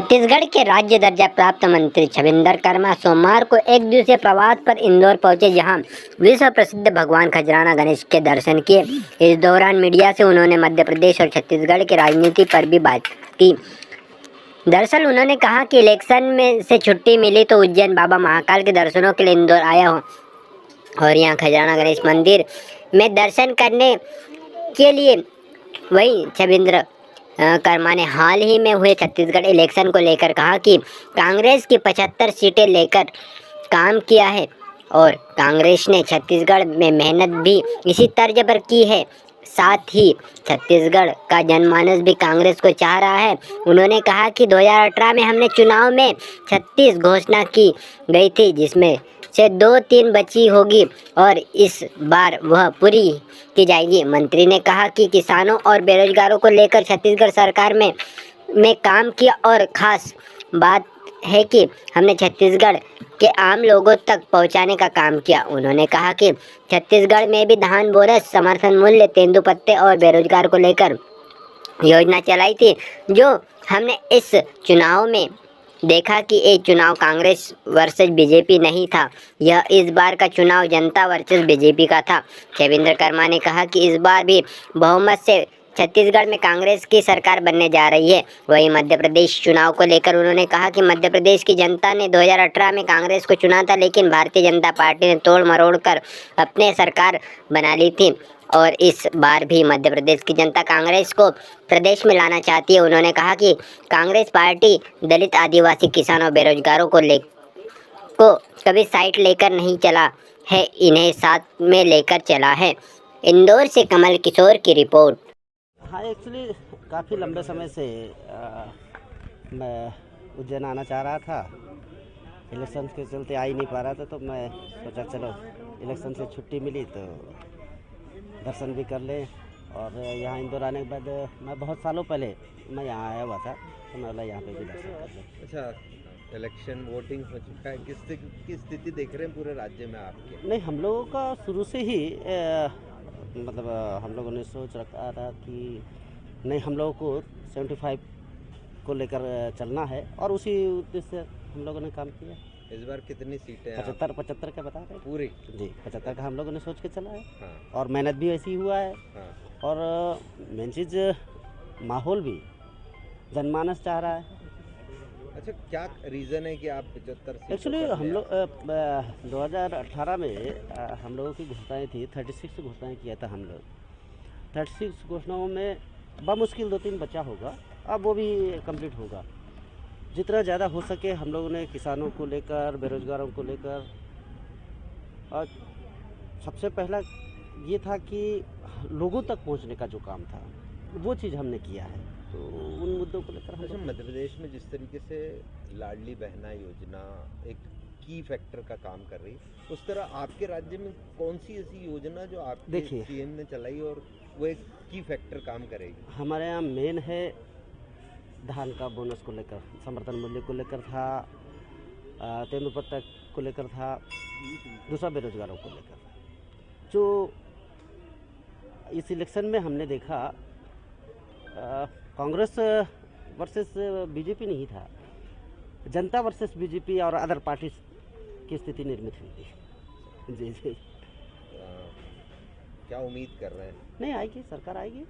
छत्तीसगढ़ के राज्य दर्जा प्राप्त मंत्री छबिंदर कर्मा सोमवार को एक दिवसीय प्रवास पर इंदौर पहुंचे, जहां विश्व प्रसिद्ध भगवान खजराना गणेश के दर्शन किए। इस दौरान मीडिया से उन्होंने मध्य प्रदेश और छत्तीसगढ़ की राजनीति पर भी बात की। दरअसल उन्होंने कहा कि इलेक्शन में से छुट्टी मिली तो उज्जैन बाबा महाकाल के दर्शनों के लिए इंदौर आया हूँ और यहाँ खजराना गणेश मंदिर में दर्शन करने के लिए। वहीं छबिंदर कर्मा ने हाल ही में हुए छत्तीसगढ़ इलेक्शन को लेकर कहा कि कांग्रेस की 75 सीटें लेकर काम किया है और कांग्रेस ने छत्तीसगढ़ में मेहनत भी इसी तर्ज पर की है। साथ ही छत्तीसगढ़ का जनमानस भी कांग्रेस को चाह रहा है। उन्होंने कहा कि 2018 में हमने चुनाव में 36 घोषणा की गई थी, जिसमें से 2-3 बची होगी और इस बार वह पूरी की जाएगी। मंत्री ने कहा कि किसानों और बेरोजगारों को लेकर छत्तीसगढ़ सरकार में काम किया और खास बात है कि हमने छत्तीसगढ़ के आम लोगों तक पहुंचाने का काम किया। उन्होंने कहा कि छत्तीसगढ़ में भी धान बोनस, समर्थन मूल्य, तेंदुपत्ते और बेरोजगार को लेकर योजना चलाई थी, जो हमने इस चुनाव में देखा कि ये चुनाव कांग्रेस वर्सेस बीजेपी नहीं था, यह इस बार का चुनाव जनता वर्सेस बीजेपी का था। छबिंदर कर्मा ने कहा कि इस बार भी बहुमत से छत्तीसगढ़ में कांग्रेस की सरकार बनने जा रही है। वहीं मध्य प्रदेश चुनाव को लेकर उन्होंने कहा कि मध्य प्रदेश की जनता ने 2018 में कांग्रेस को चुना था, लेकिन भारतीय जनता पार्टी ने तोड़ मरोड़ कर अपने सरकार बना ली थी और इस बार भी मध्य प्रदेश की जनता कांग्रेस को प्रदेश में लाना चाहती है। उन्होंने कहा कि कांग्रेस पार्टी दलित, आदिवासी, किसानों, बेरोजगारों को कभी साइड लेकर नहीं चला है, इन्हें साथ में लेकर चला है। इंदौर से कमल किशोर की रिपोर्ट। हाँ, एक्चुअली काफ़ी लंबे समय से मैं उज्जैन आना चाह रहा था। इलेक्शन के चलते आ ही नहीं पा रहा था, तो मैं सोचा चलो इलेक्शन से छुट्टी मिली तो दर्शन भी कर लें। और यहाँ इंदौर आने के बाद मैं बहुत सालों पहले मैं यहाँ आया हुआ था, तो मैं बोला यहाँ पे भी दर्शन कर लें। अच्छा, इलेक्शन वोटिंग हो चुका है, किस स्थिति देख रहे हैं पूरे राज्य में आपके? नहीं, हम लोगों का शुरू से ही मतलब हम लोगों ने सोच रखा था कि नहीं, हम लोगों को 75 को लेकर चलना है और उसी उद्देश्य से हम लोगों ने काम किया। इस बार कितनी सीटें हैं? 75 का बता रहे पूरी जी, 75 का हम लोगों ने सोच के चला है। हाँ। और मेहनत भी ऐसी हुआ है। हाँ। और मेन चीज़ माहौल भी जनमानस चाह रहा है। अच्छा, क्या रीज़न है कि आप 75 सीटों एक्चुअली पर हम ले लोग 2018 में हम लोगों की घोषणाएं थी, 36 घोषणाएं किया था हम लोग। 36 घोषणाओं में बमुश्किल 2-3 बचा होगा, अब वो भी कंप्लीट होगा। जितना ज़्यादा हो सके हम लोगों ने किसानों को लेकर, बेरोजगारों को लेकर, और सबसे पहला ये था कि लोगों तक पहुंचने का जो काम था वो चीज़ हमने किया है। तो उन मुद्दों को लेकर हम मध्य प्रदेश में जिस तरीके से लाडली बहना योजना एक की फैक्टर का काम कर रही, उस तरह आपके राज्य में कौन सी ऐसी योजना जो आपके सीएम ने चलाई और वो एक की फैक्टर काम करेगी? हमारे यहाँ मेन है धान का बोनस को लेकर, समर्थन मूल्य को लेकर था, तेंदुपत्ता को लेकर था, दूसरा बेरोजगारों को लेकर। जो इस इलेक्शन में हमने देखा कांग्रेस वर्सेस बीजेपी नहीं था, जनता वर्सेस बीजेपी और अदर पार्टी की स्थिति निर्मित हुई थी। जी जी। क्या उम्मीद कर रहे हैं? नहीं, आएगी, सरकार आएगी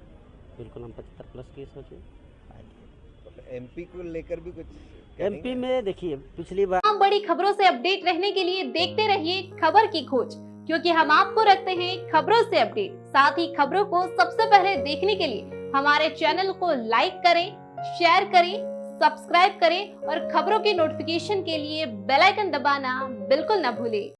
बिल्कुल। हम 75 प्लस की सोचे आएगी। एमपी को लेकर भी कुछ? एमपी में देखिए पिछली बार बड़ी खबरों से अपडेट रहने के लिए देखते रहिए खबर की खोज, क्योंकि हम आपको रखते हैं खबरों से अपडेट। साथ ही खबरों को सबसे पहले देखने के लिए हमारे चैनल को लाइक करें, शेयर करें, सब्सक्राइब करें और खबरों की नोटिफिकेशन के लिए बेल आइकन दबाना बिल्कुल न भूलें।